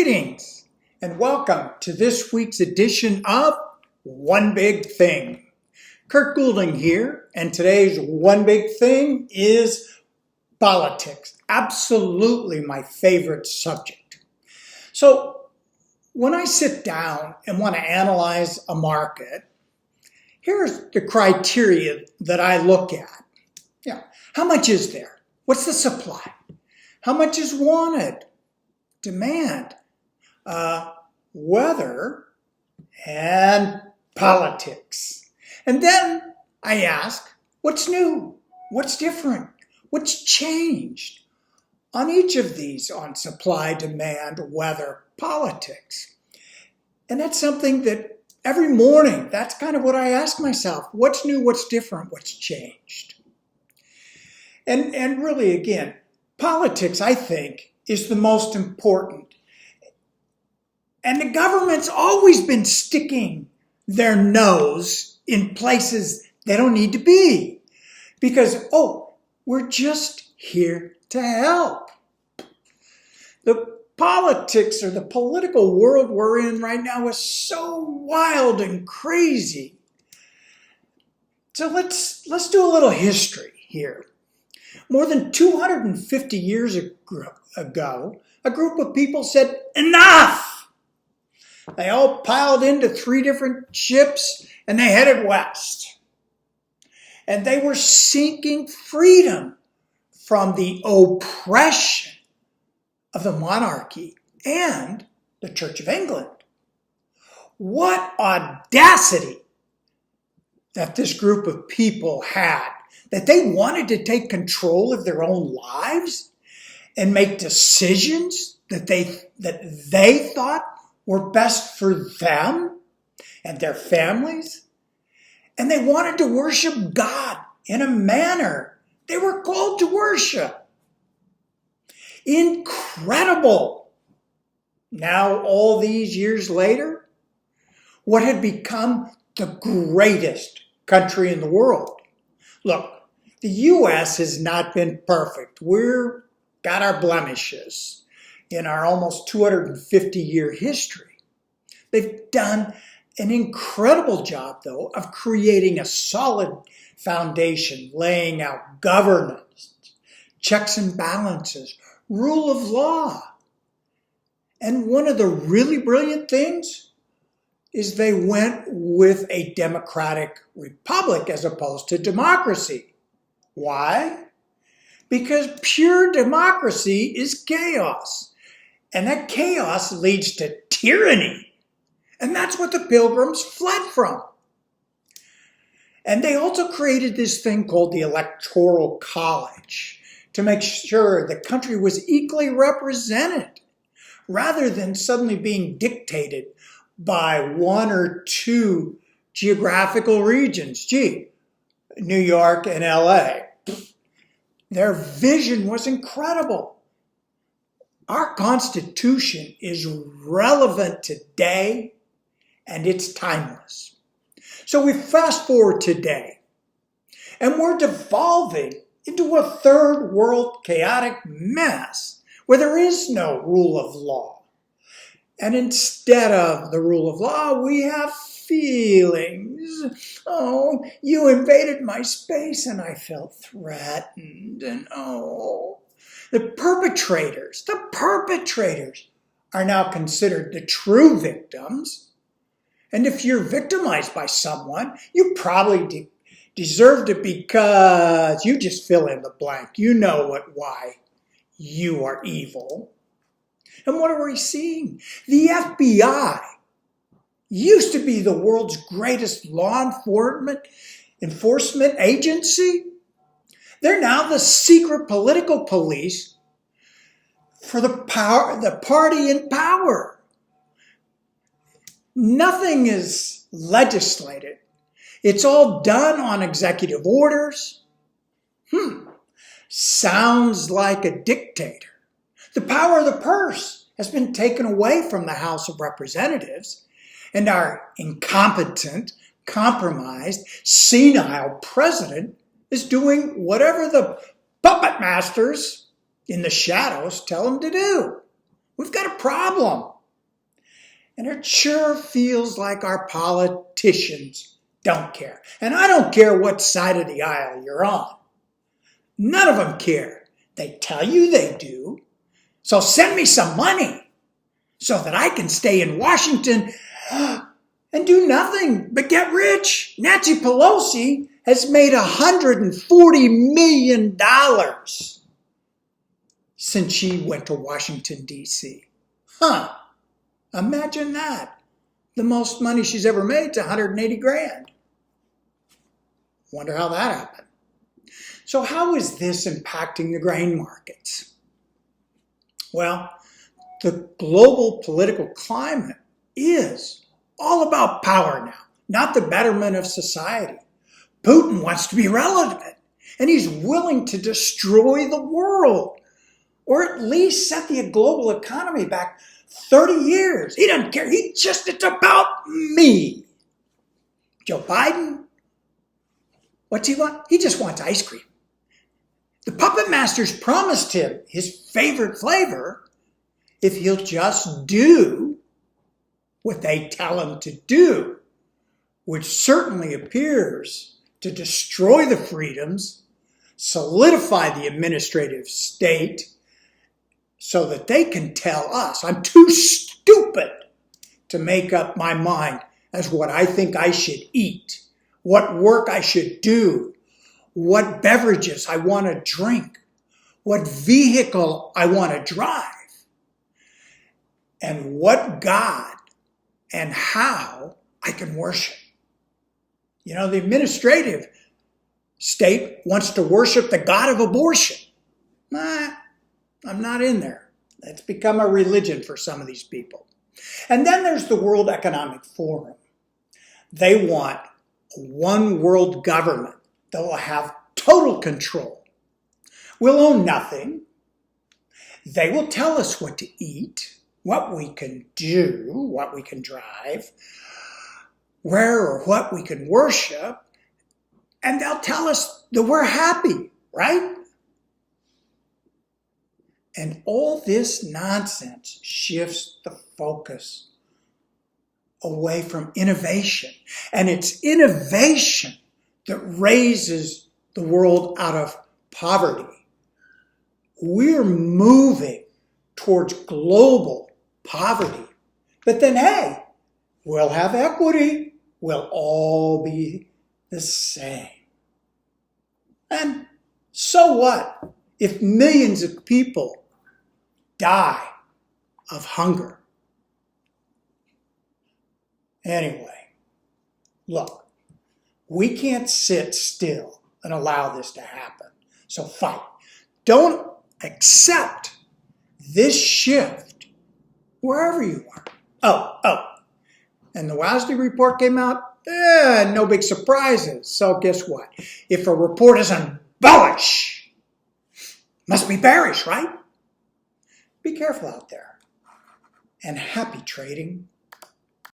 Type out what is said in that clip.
Greetings and welcome to this week's edition of One Big Thing. Kurt Goulding here, and today's One Big Thing is politics. Absolutely my favorite subject. So when I sit down and want to analyze a market, here's the criteria that I look at. How much is there? What's the supply? How much is wanted? Demand, weather, and politics. And then I ask, what's new? What's different? What's changed? On each of these, on supply, demand, weather, politics. And that's something that every morning, that's kind of what I ask myself. What's new? What's different? What's changed? And really, again, politics, I think, is the most important. And the government's always been sticking their nose in places they don't need to be. Because, we're just here to help. The politics or the political world we're in right now is so wild and crazy. So let's do a little history here. More than 250 years ago, a group of people said, enough! They all piled into 3 different ships and they headed west. And they were seeking freedom from the oppression of the monarchy and the Church of England. What audacity that this group of people had, that they wanted to take control of their own lives and make decisions that they thought were best for them and their families. And they wanted to worship God in a manner they were called to worship. Incredible. Now, all these years later, what had become the greatest country in the world. Look, the U.S. has not been perfect. We've got our blemishes in our almost 250-year history. They've done an incredible job, though, of creating a solid foundation, laying out governance, checks and balances, rule of law. And one of the really brilliant things is they went with a democratic republic as opposed to democracy. Why? Because pure democracy is chaos. And that chaos leads to tyranny. And that's what the Pilgrims fled from. And they also created this thing called the Electoral College to make sure the country was equally represented rather than suddenly being dictated by 1 or 2 geographical regions. New York and LA. Their vision was incredible. Our Constitution is relevant today and it's timeless. So we fast forward today and we're devolving into a third world chaotic mess where there is no rule of law. And instead of the rule of law, we have feelings. Oh, you invaded my space and I felt threatened. And the perpetrators are now considered the true victims. And if you're victimized by someone, you probably deserved it because you just fill in the blank. You know why you are evil. And what are we seeing? The FBI used to be the world's greatest law enforcement agency. They're now the secret political police for the party in power. Nothing is legislated. It's all done on executive orders. Sounds like a dictator. The power of the purse has been taken away from the House of Representatives, and our incompetent, compromised, senile president is doing whatever the puppet masters in the shadows tell him to do. We've got a problem. And it sure feels like our politicians don't care. And I don't care what side of the aisle you're on. None of them care. They tell you they do. So send me some money so that I can stay in Washington and do nothing but get rich. Nancy Pelosi has made $140 million since she went to Washington, D.C. Imagine that. The most money she's ever made is 180 grand. Wonder how that happened. So how is this impacting the grain markets? Well, the global political climate is all about power now, not the betterment of society. Putin wants to be relevant, and he's willing to destroy the world, or at least set the global economy back 30 years. He doesn't care. It's about me. Joe Biden, what's he want? He just wants ice cream. The puppet masters promised him his favorite flavor if he'll just do what they tell him to do, which certainly appears to destroy the freedoms, solidify the administrative state, so that they can tell us I'm too stupid to make up my mind as what I think I should eat, what work I should do, what beverages I want to drink, what vehicle I want to drive, and what God and how I can worship. You know, the administrative state wants to worship the God of abortion. I'm not in there. It's become a religion for some of these people. And then there's the World Economic Forum. They want one world government that will have total control. We'll own nothing. They will tell us what to eat, what we can do, what we can drive, where or what we can worship, and they'll tell us that we're happy, right? And all this nonsense shifts the focus away from innovation. And it's innovation that raises the world out of poverty. We're moving towards global poverty. But then, hey, we'll have equity. We'll all be the same. And so what if millions of people die of hunger? Anyway, look, we can't sit still and allow this to happen. So fight. Don't accept this shift wherever you are. Oh, and the WASDE report came out. No big surprises. So guess what? If a report isn't bullish, must be bearish, right? Be careful out there. And happy trading.